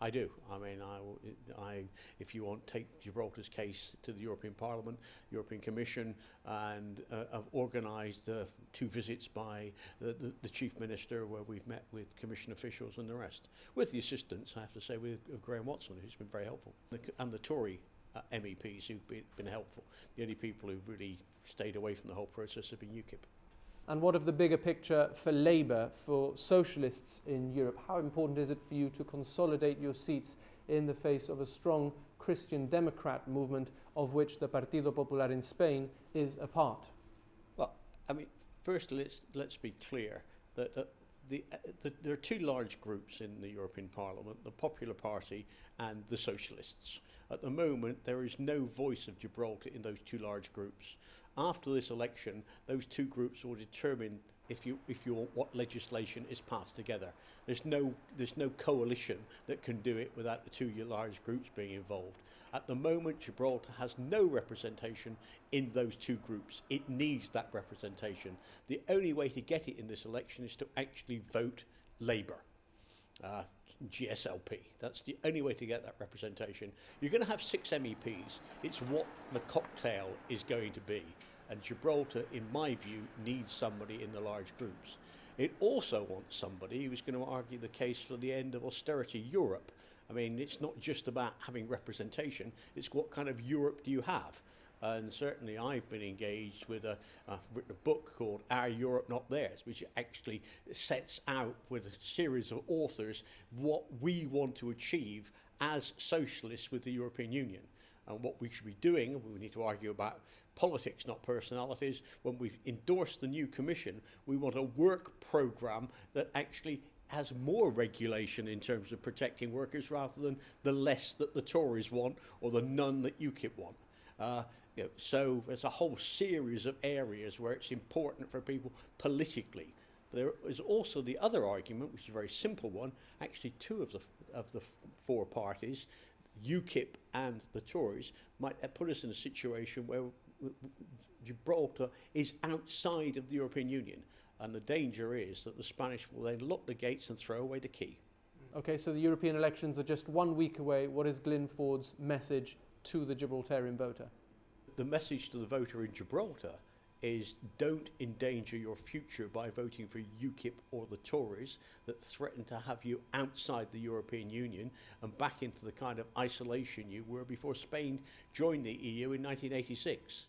I do. I mean, if you want, take Gibraltar's case to the European Parliament, European Commission, and I've organised 2 visits by the Chief Minister where we've met with Commission officials and the rest, with the assistance, I have to say, of Graham Watson, who's been very helpful, and the Tory MEPs who've been helpful. The only people who've really stayed away from the whole process have been UKIP. And what of the bigger picture for Labour, for socialists in Europe? How important is it for you to consolidate your seats in the face of a strong Christian Democrat movement of which the Partido Popular in Spain is a part? Well, I mean, first let's be clear that there are 2 large groups in the European Parliament, the Popular Party and the Socialists. At the moment, there is no voice of Gibraltar in those 2 large groups. After this election, those 2 groups will determine what legislation is passed together. There's no coalition that can do it without the 2 large groups being involved. At the moment, Gibraltar has no representation in those 2 groups. It needs that representation. The only way to get it in this election is to actually vote Labour. GSLP. That's the only way to get that representation. You're going to have 6 MEPs. It's what the cocktail is going to be. And Gibraltar, in my view, needs somebody in the large groups. It also wants somebody who's going to argue the case for the end of austerity Europe. I mean, it's not just about having representation, it's what kind of Europe do you have? And certainly I've been engaged with I've written a book called Our Europe Not Theirs, which actually sets out with a series of authors what we want to achieve as socialists with the European Union. And what we should be doing, we need to argue about politics, not personalities. When we endorse the new commission, we want a work programme that actually has more regulation in terms of protecting workers rather than the less that the Tories want or the none that UKIP want. So there's a whole series of areas where it's important for people politically. There is also the other argument, which is a very simple one. Actually, 2 of the 4 parties, UKIP and the Tories, might put us in a situation where Gibraltar is outside of the European Union. And the danger is that the Spanish will then lock the gates and throw away the key. Okay, so the European elections are just 1 week away. What is Glyn Ford's message to the Gibraltarian voter? The message to the voter in Gibraltar is don't endanger your future by voting for UKIP or the Tories that threaten to have you outside the European Union and back into the kind of isolation you were before Spain joined the EU in 1986.